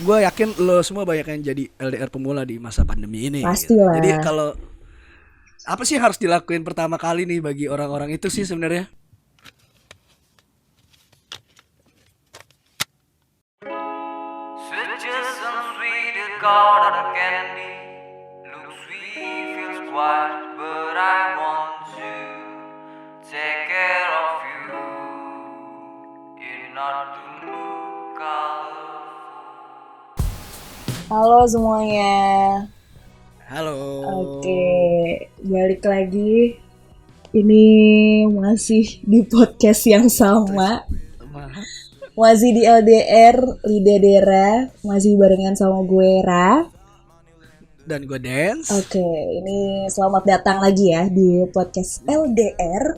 gue yakin lo semua banyak yang jadi LDR pemula di masa pandemi ini gitu. Pastilah. Jadi kalau apa sih harus dilakuin pertama kali nih bagi orang-orang itu sih sebenarnya? Switches some sweet garden candy. Looks sweet, feels quiet, but I want to take care of you. It not to look colorful. Halo semuanya. Halo. Oke, balik lagi. Ini masih di podcast yang sama. Masih di LDR Lidadera. Masih barengan sama gue Ra. Dan gue Dance. Oke, ini selamat datang lagi ya di podcast LDR.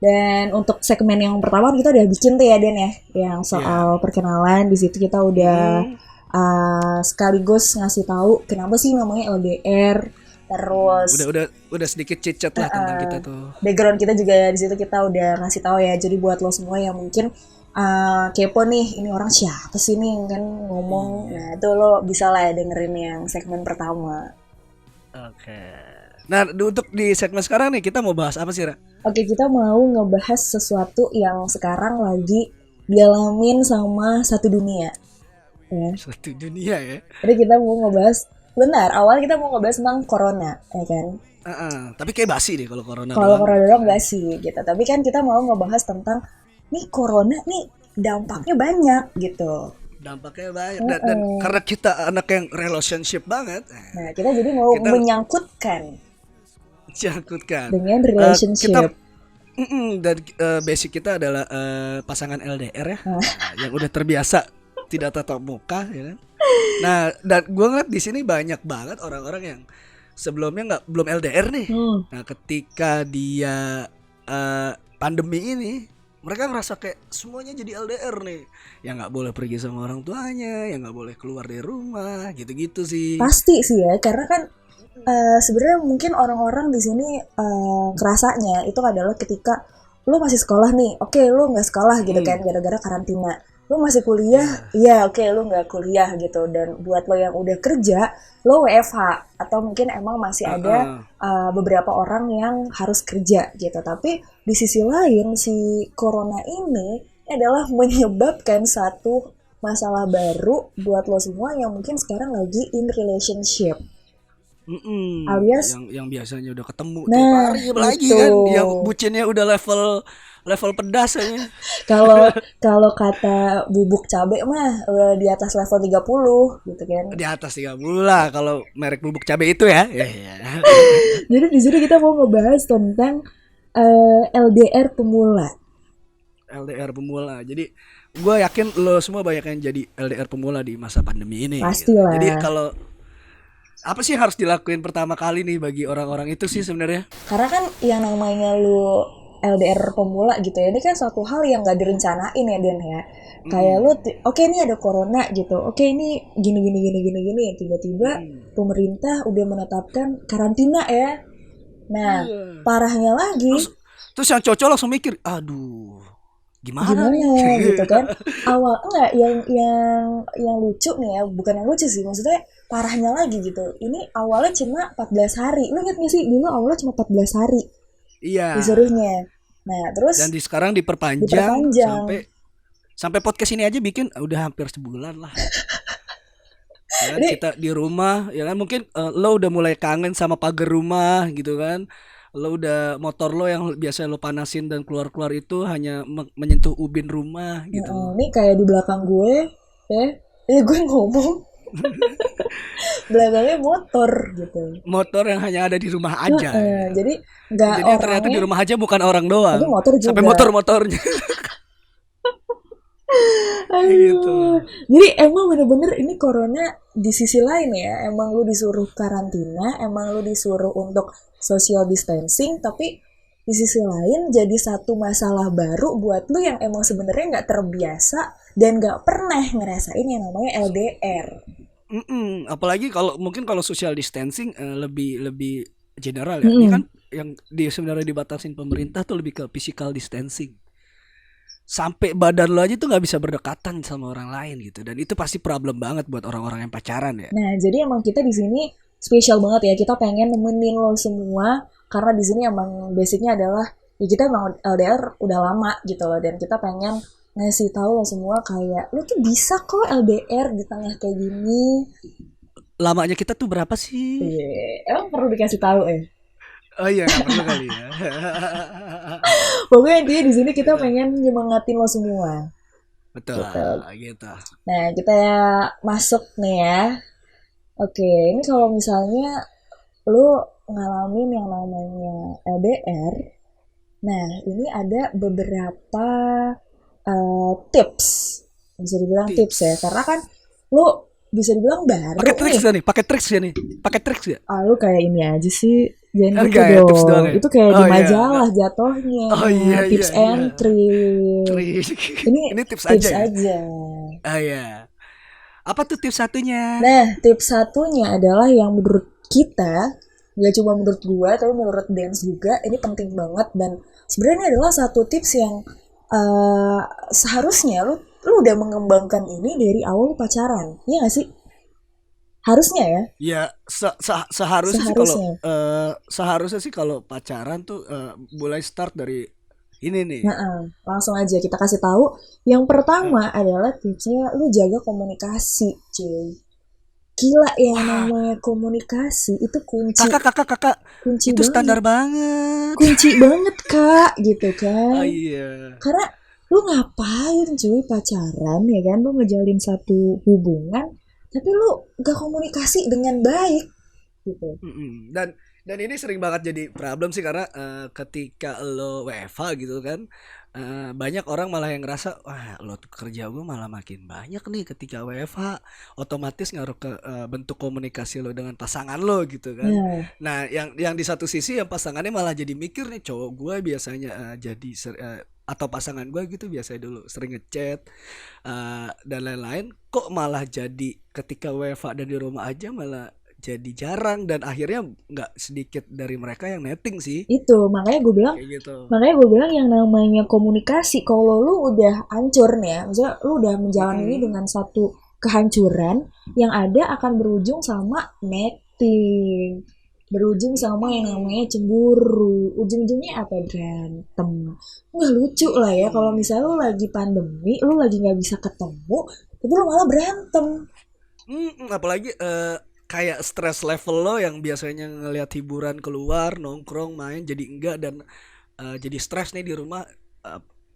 Dan untuk segmen yang pertama kita udah bikin tuh ya Den ya, yang soal perkenalan. Di situ kita udah sekaligus ngasih tahu kenapa sih namanya LDR. Terus udah sedikit cicet lah tentang kita tuh. background kita juga di situ kita udah ngasih tahu ya. Jadi buat lo semua yang mungkin kepo nih, ini orang siapa sih nih kan ngomong. Nah itu lo bisa lah ya dengerin yang segmen pertama. Oke. Nah untuk di segmen sekarang nih kita mau bahas apa sih Ra? Oke, kita mau ngebahas sesuatu yang sekarang lagi dialamin sama satu dunia ya. Satu dunia ya. Jadi kita mau ngebahas, benar, awal kita mau ngebahas tentang corona ya kan. Tapi kayak basi deh kalau corona. Kalau corona doang enggak sih gitu. Tapi kan kita mau ngebahas tentang nih corona nih dampaknya banyak gitu. Dampaknya banyak dan karena kita anak yang relationship banget. Nah, kita jadi mau menyangkutkan dengan relationship. Dan basic kita adalah pasangan LDR ya, yang udah terbiasa tidak tatap muka ya kan. Nah, dan gue ngeliat di sini banyak banget orang-orang yang sebelumnya belum LDR nih. Nah, ketika dia pandemi ini, mereka ngerasa kayak semuanya jadi LDR nih, yang nggak boleh pergi sama orang tuanya, yang nggak boleh keluar dari rumah, gitu-gitu sih. Pasti sih ya, karena kan sebenarnya mungkin orang-orang di sini kerasanya itu adalah ketika lu masih sekolah nih, oke lu nggak sekolah gitu kan gara-gara karantina. Lu masih kuliah, iya oke lu nggak kuliah gitu. Dan buat lo yang udah kerja, lo WFH atau mungkin emang masih ada beberapa orang yang harus kerja gitu. Tapi di sisi lain si corona ini adalah menyebabkan satu masalah baru buat lo semua yang mungkin sekarang lagi in relationship. Alias yang biasanya udah ketemu tiap hari lagi kan, yang bucinnya udah level pedas aja. Kalau kata bubuk cabe mah di atas level 30 gitu kan. Di atas 30 lah kalau merek bubuk cabe itu ya. Jadi di sini kita mau ngebahas tentang LDR pemula. LDR pemula. Jadi gue yakin lo semua banyak yang jadi LDR pemula di masa pandemi ini. Pastilah. Gitu. Jadi kalau apa sih harus dilakuin pertama kali nih bagi orang-orang itu sih sebenarnya? Karena kan yang namanya lu LDR pemula gitu ya, ini kan suatu hal yang gak direncanain ya Den ya. Kayak lu, oke ini ada corona gitu, oke ini gini, tiba-tiba pemerintah udah menetapkan karantina ya. Nah, parahnya lagi. Terus yang cocok langsung mikir, aduh, gimana nih? Gitu kan. Awal enggak yang lucu nih ya, bukan yang lucu sih, maksudnya parahnya lagi gitu. Ini awalnya cuma 14 hari. Lu ingat gak sih dulu awalnya cuma 14 hari. Iya. Disuruhnya. Nah, terus dan sekarang diperpanjang. Sampai podcast ini aja bikin udah hampir sebulan lah. Ya kan, kita di rumah ya kan, mungkin lo udah mulai kangen sama pagar rumah gitu kan. Lo udah motor lo yang biasa lo panasin dan keluar-keluar itu hanya menyentuh ubin rumah gitu. Ini kayak di belakang gue ya gue ngomong belakangnya motor gitu. Motor yang hanya ada di rumah aja. Jadi nggak orangnya. Ternyata di rumah aja bukan orang doang. Tapi motor juga. Sampai motor-motornya. Gitu. Jadi emang bener-bener ini corona di sisi lain ya. Emang lu disuruh karantina, emang lu disuruh untuk social distancing, tapi di sisi lain jadi satu masalah baru buat lu yang emang sebenarnya nggak terbiasa dan nggak pernah ngerasain yang namanya LDR. Apalagi kalau social distancing lebih general ya. Ini kan yang sebenarnya dibatasin pemerintah tuh lebih ke physical distancing. sampai badan lo aja tuh nggak bisa berdekatan sama orang lain gitu, dan itu pasti problem banget buat orang-orang yang pacaran ya. Nah, jadi emang kita di sini spesial banget ya. Kita pengen nemenin lo semua karena di sini emang basicnya adalah ya kita emang LDR udah lama gitu loh, dan kita pengen ngasih tahu lo semua kayak lo tuh bisa kok LDR di tengah kayak gini. Lamanya kita tuh berapa sih? Emang perlu dikasih tahu ya. Oh iya, nggak perlu kali ya. Pokoknya intinya di sini kita pengen nyemangatin lo semua. Betul Gitu. gitu. Nah, kita masuk nih ya. Oke, ini kalau misalnya lu ngalamin yang namanya LDR, nah ini ada beberapa tips, bisa dibilang tips ya, karena kan lu bisa dibilang baru Pakai triks nih. gak nih? Pakai triks gak nih? Pakai triks gak? Lu kayak ini aja sih, jangan gitu Enggak ya, tips doang dong. ya? Itu kayak di Oh iya, majalah jatuhnya. Oh iya, Tips iya, and iya. trick. Trik. Ini Ini tips tips aja ya? aja. Ah iya. Apa tuh tips satunya? Nah, tips satunya adalah yang menurut kita, gak cuma menurut gua, tapi menurut Dance juga, ini penting banget. Dan sebenarnya ini adalah satu tips yang seharusnya lu udah mengembangkan ini dari awal lu pacaran. Iya gak sih? Harusnya ya. Ya seharusnya sih kalau Seharusnya. seharusnya sih kalau pacaran tuh mulai start dari ini nih. Langsung aja kita kasih tahu. Yang pertama adalah tipsnya lu jaga komunikasi, cuy. Gila yang namanya komunikasi itu kunci. Kakak, Kunci itu banget. standar banget. Kunci banget, Kak, gitu kan. Oh iya. Karena lu ngapain cuy pacaran ya kan, lu ngejalin satu hubungan tapi lu gak komunikasi dengan baik gitu. Mm-mm. Dan ini sering banget jadi problem sih, karena ketika lo WFH gitu kan, banyak orang malah yang ngerasa wah lo tuh kerja gue malah makin banyak nih ketika WFH, otomatis ngaruh ke bentuk komunikasi lo dengan pasangan lo gitu kan. Nah yang di satu sisi yang pasangannya malah jadi mikir nih, cowok gue biasanya atau pasangan gue gitu biasanya dulu sering ngechat dan lain-lain, kok malah jadi ketika WFH dan di rumah aja malah jadi jarang, dan akhirnya nggak sedikit dari mereka yang netting sih. Itu makanya gue bilang Kayak gitu. yang namanya komunikasi, kalau lu udah hancur nih ya, maksudnya lu udah menjalani ini dengan satu kehancuran, yang ada akan berujung sama netting, berujung sama yang namanya cemburu, ujung-ujungnya apa, berantem. Nggak lucu lah ya kalau misalnya lu lagi pandemi, lu lagi nggak bisa ketemu, itu lu malah berantem. Apalagi kayak stress level lo yang biasanya ngelihat hiburan keluar nongkrong main jadi enggak, dan jadi stres nih di rumah.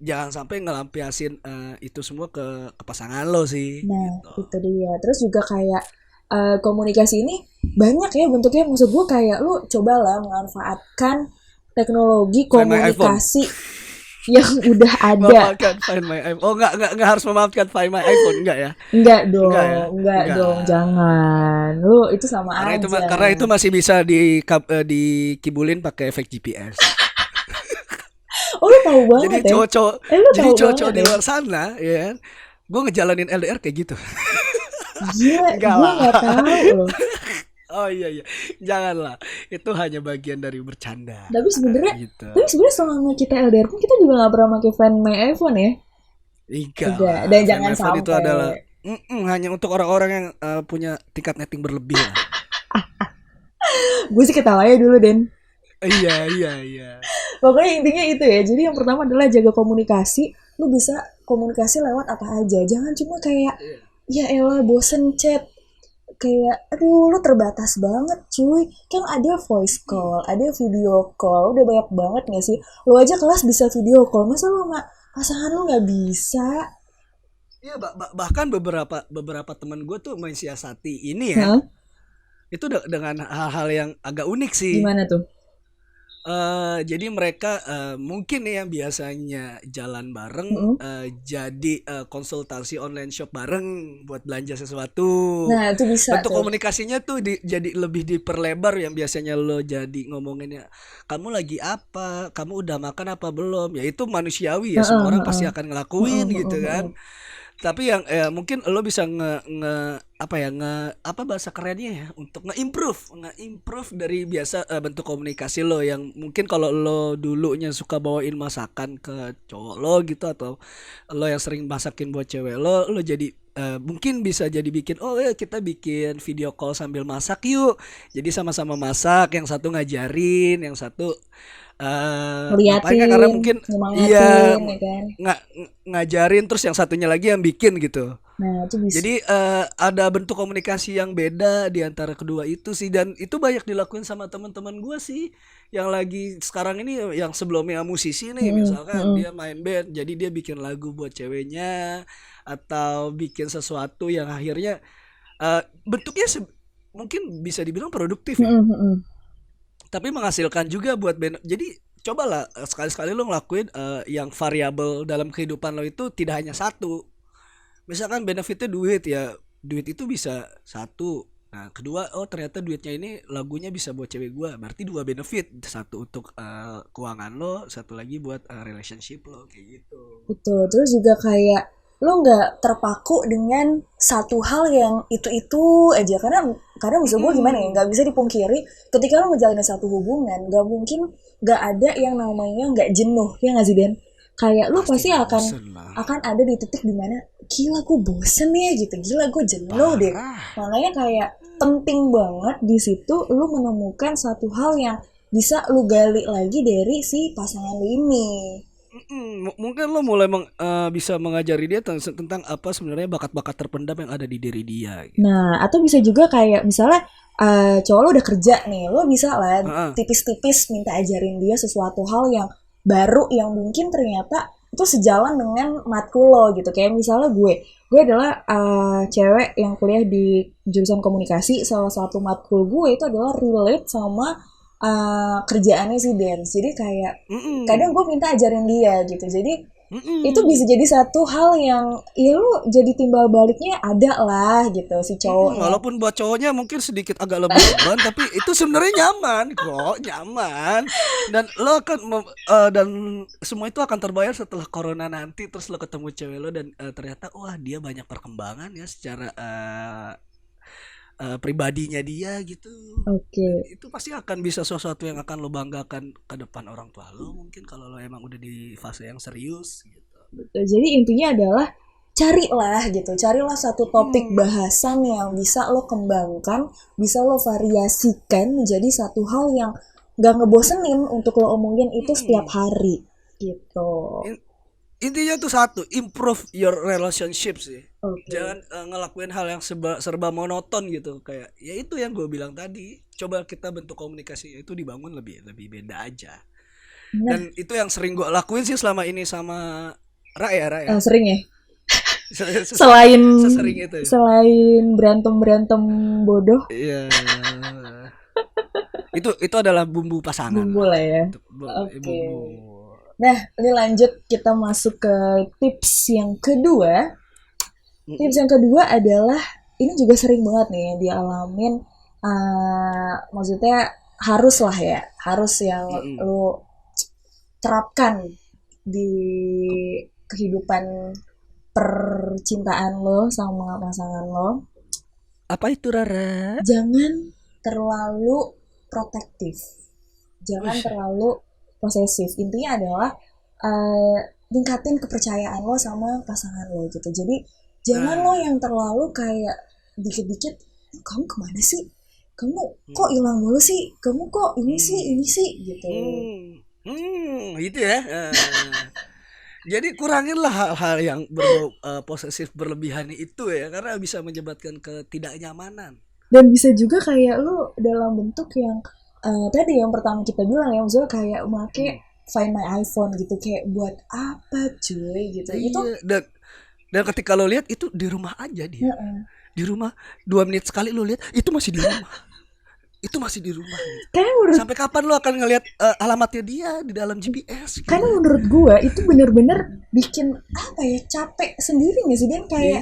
Jangan sampai ngelampiasin itu semua ke pasangan lo sih. Nah, Gitu. itu dia. Terus juga kayak komunikasi ini banyak ya bentuknya. Maksud gue kayak lu cobalah memanfaatkan teknologi Find my iPhone. komunikasi yang udah ada. Memaafkan Find My iPhone. Oh enggak harus memaafkan Find My iPhone, enggak ya? Enggak dong, Enggak ya? enggak Enggak. dong, jangan. Lu itu sama Karena aja. itu masih bisa dikibulin pakai efek GPS. Oh, lu tahu Jadi banget ya? cowok-cowok Lu jadi tahu cowok-cowok banget di ya? luar sana ya kan, gue ngejalanin LDR kayak gitu. Gila, Enggak gue lah. nggak tahu loh. Oh iya, janganlah, itu hanya bagian dari bercanda Tapi sebenarnya, gitu. selama kita LDR pun kita juga nggak pernah pakai Find My iPhone ya. Enggak Enggak, lah. dan Find jangan My Phone itu sampai. adalah hanya untuk orang-orang yang punya tingkat netting berlebih lah. Gue sih ketawanya dulu, Den. Iya. Pokoknya intinya itu ya. Jadi yang pertama adalah jaga komunikasi. Lu bisa komunikasi lewat apa aja. Jangan cuma kayak ya elah bosen chat. Kayak aduh lu terbatas banget cuy. Kan ada voice call, ada video call. Udah banyak banget gak sih? Lu aja kelas bisa video call. Masa lu sama pasangan lu gak bisa? Iya, bahkan beberapa teman gue tuh mensiasati ini ya. Hah? Itu dengan hal-hal yang agak unik sih. Gimana tuh? Jadi mereka mungkin nih yang biasanya jalan bareng jadi konsultasi online shop bareng buat belanja sesuatu. Nah itu bisa Bentuk tuh. komunikasinya tuh jadi lebih diperlebar, yang biasanya lo jadi ngomonginnya kamu lagi apa, kamu udah makan apa belum, ya itu manusiawi ya, semua orang pasti akan ngelakuin gitu kan. Tapi yang mungkin lo bisa apa ya apa bahasa kerennya ya untuk nge-improve dari biasa bentuk komunikasi lo yang mungkin kalau lo dulunya suka bawain masakan ke cowok lo gitu atau lo yang sering masakin buat cewek lo jadi mungkin bisa jadi bikin kita bikin video call sambil masak yuk. Jadi sama-sama masak, yang satu ngajarin, yang satu ngapain kan karena Ngeliatin, mungkin iya nyemangatin, ya kan. ngajarin terus yang satunya lagi yang bikin gitu. Nah, itu bisa. Jadi ada bentuk komunikasi yang beda di antara kedua itu sih dan itu banyak dilakuin sama teman-teman gue sih yang lagi sekarang ini yang sebelumnya musisi nih misalkan dia main band jadi dia bikin lagu buat ceweknya atau bikin sesuatu yang akhirnya bentuknya mungkin bisa dibilang produktif ya tapi menghasilkan juga buat band. Jadi cobalah sekali-sekali lo ngelakuin yang variabel dalam kehidupan lo itu tidak hanya satu. Misalkan benefitnya duit ya, duit itu bisa satu. Nah, kedua, ternyata duitnya ini lagunya bisa buat cewek gua. Berarti dua benefit, satu untuk keuangan lo, satu lagi buat relationship lo kayak gitu. Betul. Terus juga kayak lo nggak terpaku dengan satu hal yang itu aja karena maksud gue gimana ya nggak bisa dipungkiri ketika lo ngejalanin satu hubungan nggak mungkin nggak ada yang namanya nggak jenuh ya nggak sih Den kayak lo pasti akan bosen lah. akan ada di titik dimana gila gue bosen ya gitu gila gue jenuh deh makanya kayak penting banget di situ lo menemukan satu hal yang bisa lo gali lagi dari si pasangan lo ini. Mungkin lo mulai bisa mengajari dia tentang apa sebenarnya bakat-bakat terpendam yang ada di diri dia. Gitu. Nah, atau bisa juga kayak misalnya cowok lo udah kerja nih, lo bisa lah tipis-tipis minta ajarin dia sesuatu hal yang baru yang mungkin ternyata itu sejalan dengan matkul lo gitu. Kayak misalnya gue adalah cewek yang kuliah di jurusan komunikasi, salah satu matkul gue itu adalah relate sama kerjaannya si dance. Jadi kayak kadang gue minta ajarin dia gitu. Jadi itu bisa jadi satu hal yang ya lu jadi timbal baliknya ada lah gitu si cowoknya. Walaupun buat cowoknya mungkin sedikit agak lebih beban tapi itu sebenarnya nyaman dan lo akan dan semua itu akan terbayar setelah corona nanti terus lo ketemu cewek lo dan ternyata wah dia banyak perkembangan ya secara pribadinya dia gitu. Oke. Itu pasti akan bisa sesuatu yang akan lo banggakan ke depan orang tua lo mungkin kalau lo emang udah di fase yang serius gitu. Betul. Jadi intinya adalah carilah satu topik bahasan yang bisa lo kembangkan, bisa lo variasikan menjadi satu hal yang gak ngebosenin untuk lo omongin itu setiap hari gitu. Intinya tuh satu, improve your relationship sih. Okay. Jangan ngelakuin hal yang serba monoton gitu. Kayak ya itu yang gue bilang tadi. Coba kita bentuk komunikasi itu dibangun lebih beda aja. Nah. Dan itu yang sering gue lakuin sih selama ini sama Ra ya. Sering ya. Selain itu. Selain berantem bodoh. Iya. itu adalah bumbu pasangan. Bumbu lah ya. Oke. Okay. Nah, ini lanjut kita masuk ke tips yang kedua. Tips yang kedua adalah ini juga sering banget nih yang dialamin. Maksudnya harus yang lo terapkan di kehidupan percintaan lo sama pasangan lo. Apa itu Rara? Jangan terlalu protektif. Jangan terlalu posesif. Intinya adalah tingkatin kepercayaan lo sama pasangan lo gitu. Jadi jangan lo yang terlalu kayak dikit-dikit kamu kemana sih? Kamu kok hilang mulu sih? Kamu kok ini sih gitu. Gitu ya. Jadi kuranginlah hal-hal yang berbau posesif berlebihan itu ya karena bisa menyebabkan ketidaknyamanan. Dan bisa juga kayak lo dalam bentuk yang tadi yang pertama kita bilang ya maksudnya kayak make Find My iPhone gitu kayak buat apa cuy gitu. Iya, itu dan ketika lo lihat itu di rumah aja dia. Di rumah 2 menit sekali lo lihat itu masih di rumah. Itu masih di rumah gitu. Sampai kapan lo akan ngelihat alamatnya dia di dalam GPS gitu. Karena menurut gue itu benar-benar bikin apa ya capek sendiri nggak sih Dan kayak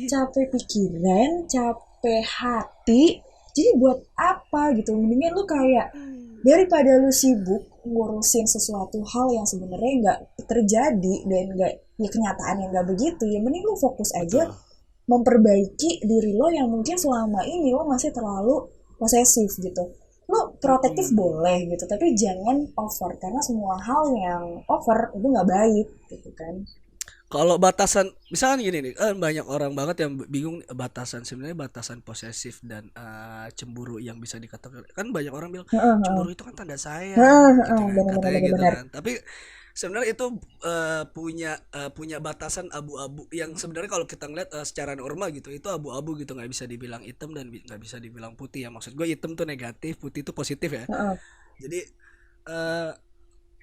capek pikiran, capek hati. Jadi buat apa gitu? Mendingan lu kayak daripada lu sibuk ngurusin sesuatu hal yang sebenarnya nggak terjadi dan ya kenyataan yang nggak begitu. Ya mending lu fokus aja Betul. memperbaiki diri lo yang mungkin selama ini lo masih terlalu posesif gitu. Lo protektif boleh gitu, tapi jangan over, karena semua hal yang over itu nggak baik gitu kan. Kalau batasan, misalkan gini nih, banyak orang banget yang bingung batasan, sebenarnya batasan posesif dan cemburu yang bisa dikatakan, kan banyak orang bilang cemburu itu kan tanda sayang, gitu kan, katanya gitu Benar-benar. kan. Tapi sebenarnya itu punya batasan abu-abu yang sebenarnya kalau kita ngeliat secara normal gitu, itu abu-abu gitu, nggak bisa dibilang hitam dan nggak bisa dibilang putih ya. Maksud gue hitam tuh negatif, putih itu positif ya. Jadi eh,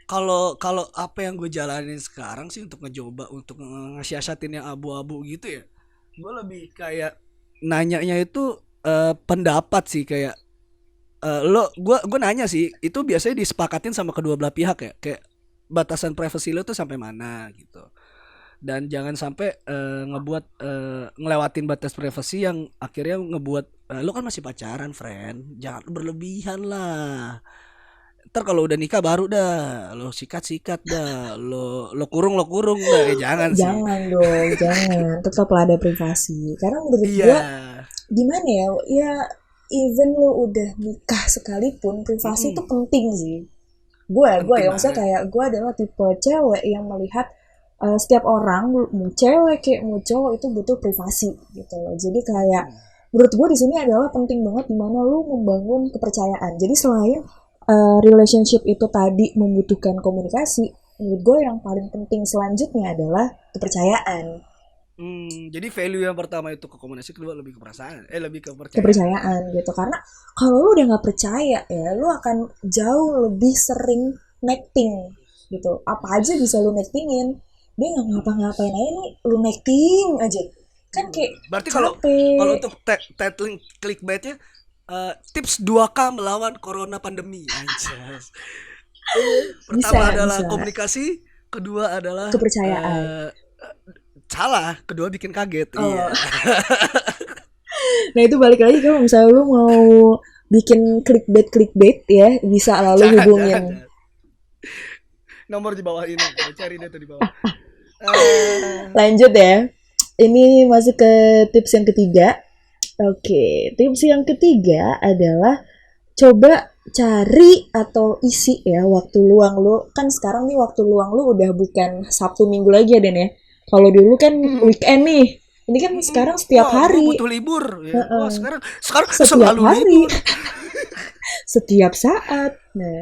kalau kalau apa yang gue jalanin sekarang sih untuk ngecoba untuk ngesiasatin yang abu-abu gitu ya, gue lebih kayak nanyanya itu pendapat sih, kayak gue nanya sih, itu biasanya disepakatin sama kedua belah pihak ya, kayak batasan privasi lo tuh sampai mana gitu, dan jangan sampai ngebuat ngelewatin batas privasi yang akhirnya ngebuat lo kan masih pacaran, friend, jangan berlebihan lah. Ntar kalau udah nikah baru dah lo sikat dah, lo kurung dah, jangan sih. Jangan dong, jangan. Tetaplah ada privasi. Karena menurut Iya. gua gimana ya? Ya even lo udah nikah sekalipun, privasi itu penting sih. Gue Penting ya maksudnya banget. kayak gue adalah tipe cewek yang melihat setiap orang mau cewek kayak mau cowok itu butuh privasi gitu loh. Jadi kayak menurut gue di sini adalah penting banget dimana lu membangun kepercayaan. Jadi selain relationship itu tadi membutuhkan komunikasi, menurut gue yang paling penting selanjutnya adalah kepercayaan. Jadi value yang pertama itu ke komunikasi, kedua lebih ke perasaan, lebih ke percayaan. Kepercayaan gitu, karena kalau lu udah nggak percaya ya lu akan jauh lebih sering necting gitu. Apa aja bisa lu nectingin, dia nggak ngapa-ngapain aja nih lu necting aja kan, kayak Berarti kalau capek. untuk tagline clickbaitnya tips 2K melawan corona pandemi, anjas. Pertama Bisa adalah bisa komunikasi, kedua adalah kepercayaan. salah, kedua bikin kaget. Oh. Iya. Nah itu balik lagi, kalau misalnya lu mau bikin clickbait ya, bisa lalu Jangan. hubungin. Nomor di bawah ini, cari deh tuh di bawah. Lanjut ya. Ini masuk ke tips yang ketiga. Oke, tips yang ketiga adalah coba cari atau isi ya waktu luang lu. Kan sekarang nih waktu luang lu udah bukan Sabtu Minggu lagi ya Den ya. Kalau dulu kan weekend nih. Ini kan sekarang setiap Wah, hari. gua butuh libur. Ya. Wah, sekarang Setiap selalu hari. libur. Setiap saat. Nah,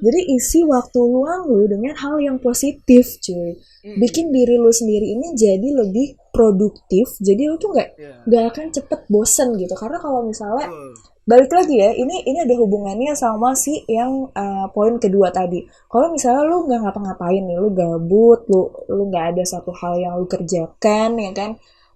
jadi isi waktu luang lu dengan hal yang positif, cuy. Bikin diri lu sendiri ini jadi lebih produktif. Jadi lu tuh nggak akan cepet bosen gitu. Karena kalau misalnya balik lagi ya, ini ada hubungannya sama si yang poin kedua tadi. Kalau misalnya lu nggak ngapa-ngapain nih, lu gabut, lu nggak ada satu hal yang lu kerjakan ya kan,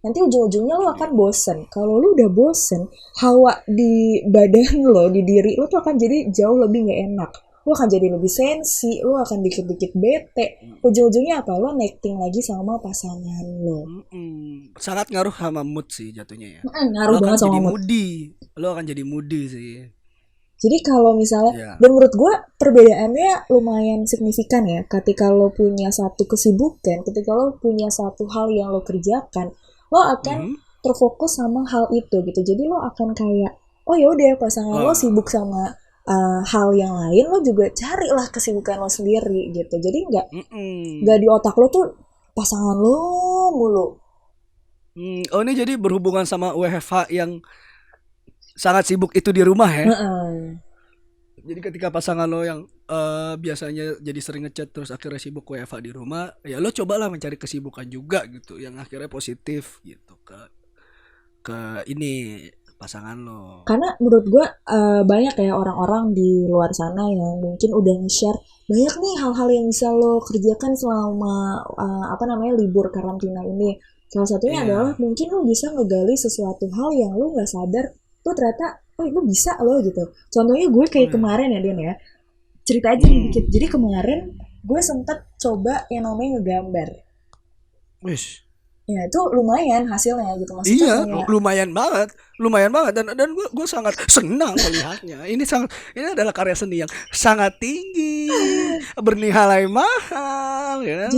nanti ujung-ujungnya lo akan bosen. Kalau lo udah bosen, hawa di badan lo, di diri lo tuh akan jadi jauh lebih gak enak. Lo akan jadi lebih sensi, lo akan dikit-dikit bete. Ujung-ujungnya apa? Lo necting lagi sama pasangan lo. Sangat ngaruh sama mood sih jatuhnya ya. Ngaruh banget sama mood. Lo akan jadi moody sih. Jadi kalau misalnya, dan menurut gue perbedaannya lumayan signifikan ya. Ketika lo punya satu kesibukan, ketika lo punya satu hal yang lo kerjakan, lo akan terfokus sama hal itu gitu. Jadi lo akan kayak, oh ya udah pasangan lo sibuk sama hal yang lain, lo juga carilah kesibukan lo sendiri gitu. Jadi nggak di otak lo tuh pasangan lo mulu. Oh ini jadi berhubungan sama WFH yang sangat sibuk itu di rumah ya. Jadi ketika pasangan lo yang biasanya jadi sering ngechat terus akhirnya sibuk WFH di rumah, ya lo cobalah mencari kesibukan juga gitu yang akhirnya positif gitu ke ini pasangan lo. Karena menurut gue banyak ya orang-orang di luar sana yang mungkin udah nge-share banyak nih hal-hal yang bisa lo kerjakan selama libur karantina ini. Salah satunya adalah mungkin lo bisa ngegali sesuatu hal yang lo nggak sadar tuh ternyata lo bisa lo gitu. Contohnya gue kayak kemarin ya Den ya, cerita aja dikit. Jadi kemarin gue sempet coba yang namanya ngegambar. Wish. Ya itu lumayan hasilnya gitu, maksudnya. Iya, kayak lumayan banget dan gue sangat senang melihatnya. Ini adalah karya seni yang sangat tinggi, bernilai mahal, ya kan?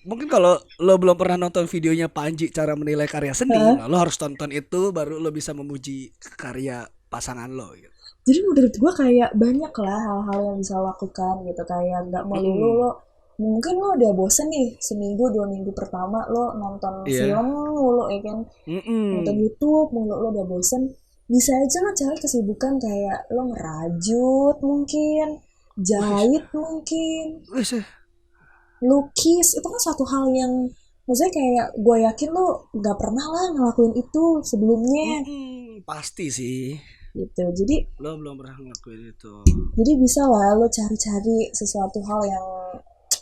mungkin kalau lo belum pernah nonton videonya Panji cara menilai karya seni, nah lo harus tonton itu baru lo bisa memuji karya pasangan lo gitu. Jadi menurut gue kayak banyak lah hal-hal yang bisa lo lakukan gitu, kayak nggak melulu Mm-mm. lo mungkin lo udah bosen nih seminggu 2 minggu pertama lo nonton Iya. film mulu ya kan, nonton Mm-mm. YouTube mulu, lo udah bosen, bisa aja lo cari kesibukan kayak lo ngerajut mungkin, Wih, jahit mungkin, wih, lukis. Itu kan suatu hal yang maksudnya kayak gue yakin lo nggak pernah lah ngelakuin itu sebelumnya pasti sih. gitu. Jadi Lo belum pernah ngelakuin itu. bisa lah lo cari-cari sesuatu hal yang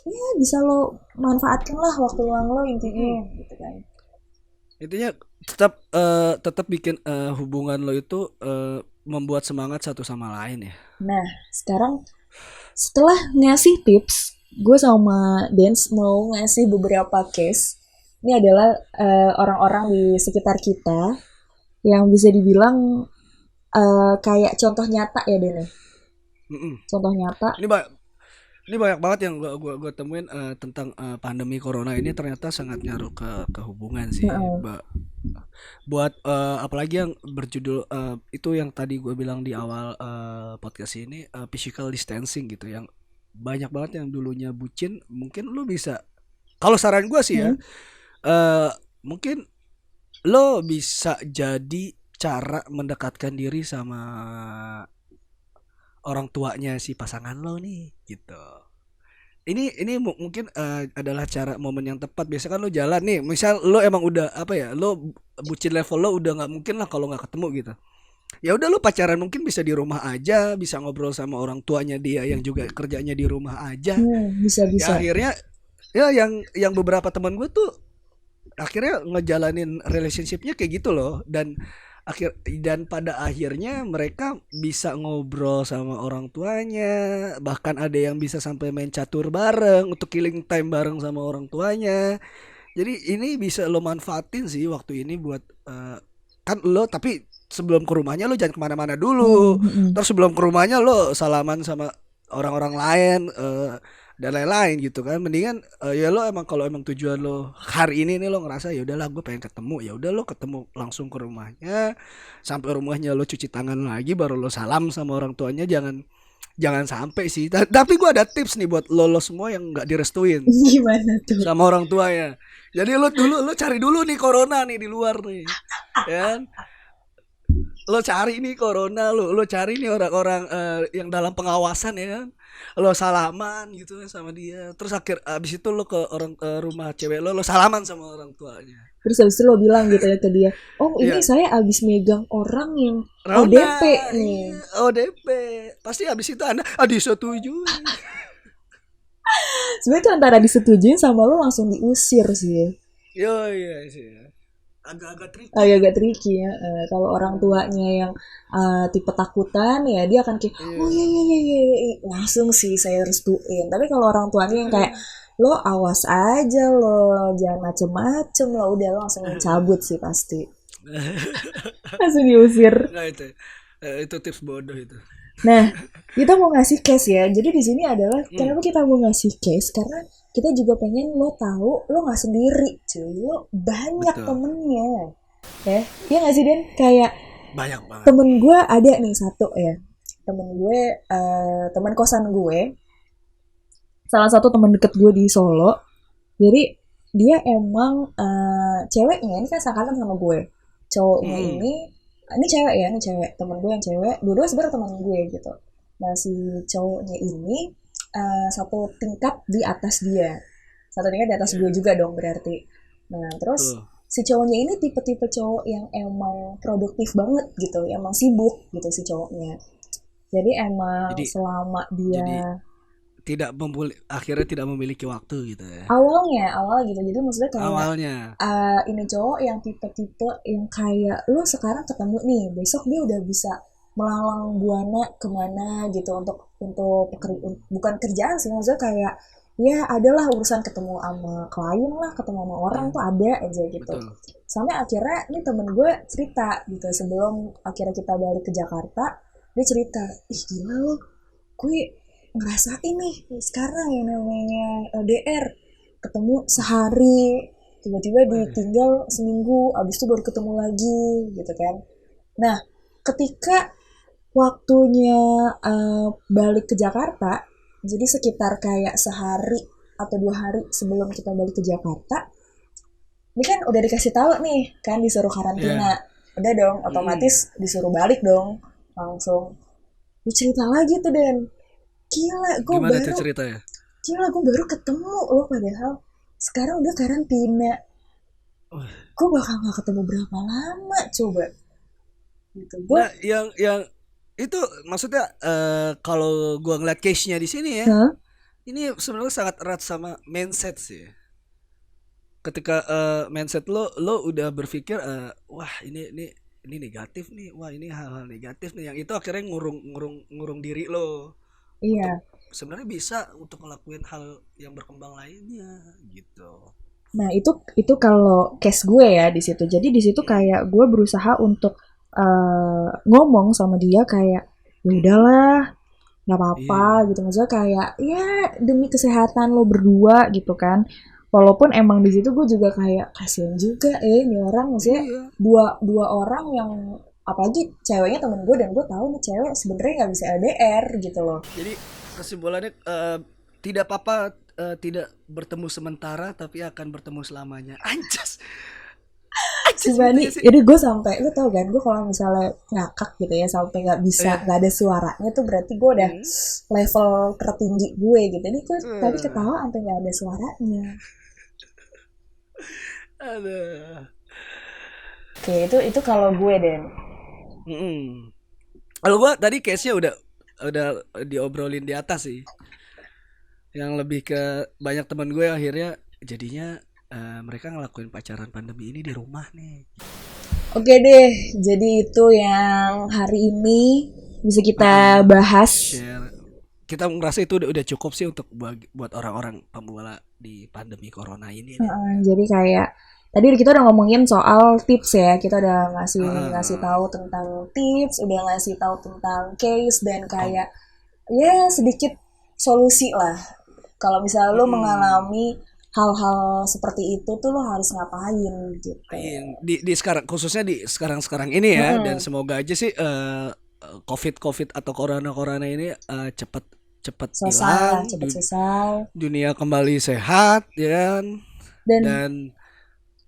ya bisa lo manfaatkan lah waktu luang lo intinya Mm-mm. gitu kan. Intinya tetap bikin hubungan lo itu membuat semangat satu sama lain ya. Nah sekarang setelah ngasih tips, gue sama Dance mau ngasih beberapa case. Ini adalah orang-orang di sekitar kita yang bisa dibilang kayak contoh nyata ya Den. Mm-mm. Contoh nyata. Ini ba- ini banyak banget yang gua temuin tentang pandemi corona ini ternyata sangat ngaruh ke hubungan sih. Heeh. Buat apalagi yang berjudul itu yang tadi gue bilang di awal podcast ini physical distancing gitu, yang banyak banget yang dulunya bucin, mungkin lu bisa, kalau saran gue sih ya, Hmm. eh mungkin lo bisa jadi cara mendekatkan diri sama orang tuanya si pasangan lo nih gitu. Ini mungkin adalah cara momen yang tepat. Biasa kan lo jalan nih, misal lo emang udah apa ya, lo bucin level lo udah nggak mungkin lah kalau nggak ketemu gitu. Ya udah lo pacaran mungkin bisa di rumah aja, bisa ngobrol sama orang tuanya dia yang juga kerjanya di rumah aja. Bisa Ya bisa. akhirnya ya yang beberapa teman gue tuh akhirnya ngejalanin relationshipnya kayak gitu loh, dan pada akhirnya mereka bisa ngobrol sama orang tuanya, bahkan ada yang bisa sampai main catur bareng untuk killing time bareng sama orang tuanya. Jadi ini bisa lo manfaatin sih waktu ini buat kan lo, tapi sebelum ke rumahnya lo jangan kemana-mana dulu, Hmm, hmm. terus sebelum ke rumahnya lo salaman sama orang-orang lain dan lain-lain gitu kan. Mendingan ya lo emang kalau emang tujuan lo hari ini nih lo ngerasa ya udahlah gue pengen ketemu, ya udah lo ketemu langsung ke rumahnya, sampai rumahnya lo cuci tangan lagi baru lo salam sama orang tuanya. Jangan sampai sih. Tapi gue ada tips nih buat lo semua yang nggak direstuin Gimana tuh? sama orang tuanya. Jadi lo cari dulu nih corona nih di luar nih, ya kan? Lo cari nih corona, lo cari nih orang-orang yang dalam pengawasan ya kan, lo salaman gitu kan sama dia, terus abis itu lo ke rumah cewek lo salaman sama orang tuanya. Terus habis itu lo bilang gitu ya ke dia, oh ini Iya, saya abis megang orang yang Rona, ODP nih. iya, ODP, pasti abis itu anda disetujui. Sebenarnya itu antara disetujuin sama lo langsung diusir sih. Yo iya sih, agak-agak tricky ya. Agak-agak tricky ya. Kalau orang tuanya yang tipe takutan ya dia akan kayak, oh Iya. iya iya iya iya iya. Langsung sih saya restuin. Tapi kalau orang tuanya yang kayak lo awas aja lo jangan macem-macem lo, udah lo langsung cabut sih pasti. Langsung diusir. Nggak itu tips bodoh itu. Nah, kita mau ngasih case ya. Jadi di sini adalah Hmm, kenapa kita mau ngasih case, karena kita juga pengen lo tahu lo nggak sendiri, cuy. Lo banyak betul, temennya, ya. Iya nggak sih Den? Kayak banyak banget. temen gue ada nih satu ya. Temen gue, teman kosan gue, salah satu teman deket gue di Solo. Jadi dia emang ceweknya ini kan seangkatan sama gue. Cowoknya Hmm, ini cewek ya, ini cewek. Temen gue yang cewek, dua-dua sebenarnya teman gue gitu. Nah si cowoknya ini satu tingkat di atas dia. Satu tingkat di atas gue iya, juga dong berarti. Nah terus betul. si cowoknya ini tipe-tipe cowok yang emang produktif banget gitu, emang sibuk gitu si cowoknya. Jadi emang Jadi selama jadi dia akhirnya tidak memiliki waktu gitu ya. awal gitu, jadi maksudnya kayak Awalnya. ini cowok yang tipe-tipe yang kayak lu sekarang ketemu nih besok dia udah bisa melalang buana kemana gitu untuk bukan kerjaan sih, maksudnya kayak ya adalah urusan ketemu sama klien lah, ketemu sama orang Iya, tuh ada aja gitu. betul. Sampai akhirnya nih temen gue cerita gitu sebelum akhirnya kita balik ke Jakarta, dia cerita, ih gila lo, gue ngerasain nih sekarang yang namanya LDR. ketemu sehari, tiba-tiba ditinggal seminggu, abis itu baru ketemu lagi gitu kan. Nah, ketika waktunya balik ke Jakarta, jadi sekitar kayak sehari atau 2 hari sebelum kita balik ke Jakarta, ini kan udah dikasih tahu nih kan disuruh karantina, udah dong otomatis disuruh balik dong langsung. Lu cerita lagi tuh Dan, gila gue Gimana tuh baru ceritanya? gila gue baru ketemu lo padahal sekarang udah karantina, Oh. gue bakal nggak ketemu berapa lama coba gitu gue. Nah, yang itu maksudnya kalau gua ngeliat case-nya di sini ya, Hah? ini sebenarnya sangat erat sama mindset sih. Ketika mindset lo udah berpikir wah ini negatif nih, wah ini hal-hal negatif nih, yang itu akhirnya ngurung diri lo untuk Iya. sebenarnya bisa untuk ngelakuin hal yang berkembang lainnya gitu. Nah itu kalau case gue ya di situ. Jadi di situ kayak gue berusaha untuk ngomong sama dia kayak ya udahlah nggak apa-apa Iya. gitu, maksudnya kayak ya demi kesehatan lo berdua gitu kan. Walaupun emang di situ gue juga kayak kasihan juga nih orang, maksudnya Iya. dua orang yang apalagi ceweknya temen gue dan gue tahu nih cewek sebenarnya nggak bisa LDR gitu loh. Jadi kesimpulannya tidak apa-apa tidak bertemu sementara tapi akan bertemu selamanya. Anjas. Anjas Sumpah gitu nih, ya sih. jadi gue sampai, lu tau kan, gue kalau misalnya ngakak gitu ya sampai nggak bisa, Iya. nggak ada suaranya tuh berarti gue udah level tertinggi gue gitu. Jadi gue tadi Eh, ketawa sampai nggak ada suaranya. Aduh. Oke, itu kalau gue Den. Mm-mm. Kalau gua tadi case-nya udah diobrolin di atas sih. Yang lebih ke banyak teman gue akhirnya jadinya mereka ngelakuin pacaran pandemi ini di rumah nih. Oke deh, jadi itu yang hari ini bisa kita bahas. Share. Kita ngerasa itu udah cukup sih untuk buat orang-orang pemula di pandemi corona ini nih. Jadi kayak tadi kita udah ngomongin soal tips ya, kita udah ngasih tahu tentang tips, udah ngasih tahu tentang case dan kayak ya sedikit solusi lah. Kalau misalnya lo mengalami hal-hal seperti itu tuh lo harus ngapain gitu. Di sekarang, khususnya di sekarang ini ya, dan semoga aja sih COVID atau corona ini cepat hilang, Cepet selesai. dunia kembali sehat ya kan? Dan Dan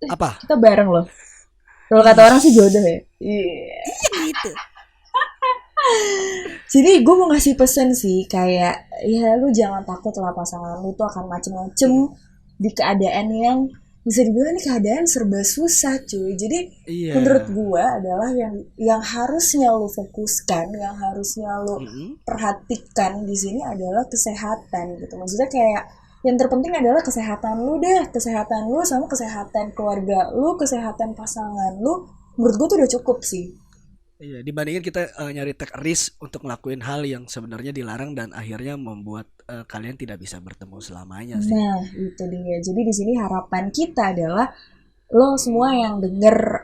apa? kita bareng loh. Kalau kata orang sih jodoh ya. Iya. Gitu. Jadi gue mau ngasih pesan sih kayak ya lu jangan takut lah pasangan lu tuh akan macem-macem di keadaan yang bisa dibilang ini keadaan serba susah cuy. Jadi Iya. menurut gue adalah yang harusnya lu fokuskan, yang harusnya lu perhatikan di sini adalah kesehatan gitu. Maksudnya kayak yang terpenting adalah kesehatan lu deh, kesehatan lu sama kesehatan keluarga lu, kesehatan pasangan lu. Menurut gue tuh udah cukup sih. Iya, dibandingin kita nyari take risk untuk ngelakuin hal yang sebenarnya dilarang dan akhirnya membuat kalian tidak bisa bertemu selamanya sih. Nah, itu dia. Jadi di sini harapan kita adalah lo semua yang denger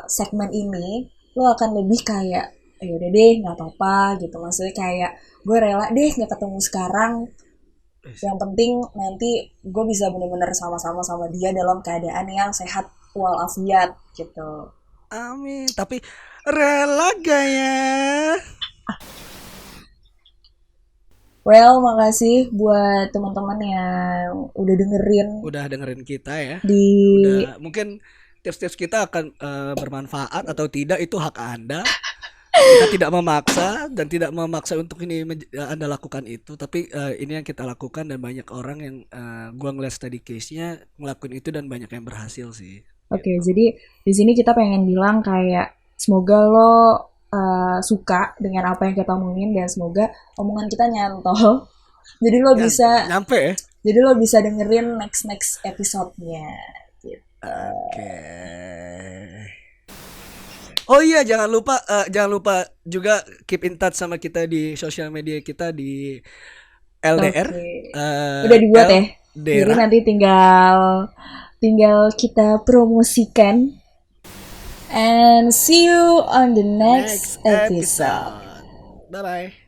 segmen ini, lo akan lebih kayak, ya udah deh, nggak apa-apa gitu. Maksudnya kayak gue rela deh nggak ketemu sekarang. Yang penting nanti gue bisa bener-bener sama-sama sama dia dalam keadaan yang sehat walafiat gitu. Amin. Tapi rela gak ya? Well, makasih buat teman-teman yang udah dengerin kita ya. di Udah, mungkin tips-tips kita akan bermanfaat atau tidak itu hak Anda. Kita tidak memaksa dan tidak memaksa untuk ini Anda lakukan itu, tapi ini yang kita lakukan dan banyak orang yang gua ngeliat study case-nya ngelakuin itu dan banyak yang berhasil sih. Oke, jadi di sini kita pengen bilang kayak semoga lo suka dengan apa yang kita omongin dan semoga omongan kita nyantol. Jadi lo bisa nyampe ya. Jadi lo bisa dengerin next episode-nya. Gitu. Oke. Oh iya, jangan lupa juga keep in touch sama kita di sosial media kita di LDR. Oke. Udah dibuat ya. Jadi nanti tinggal kita promosikan. And see you on the next episode. Bye bye.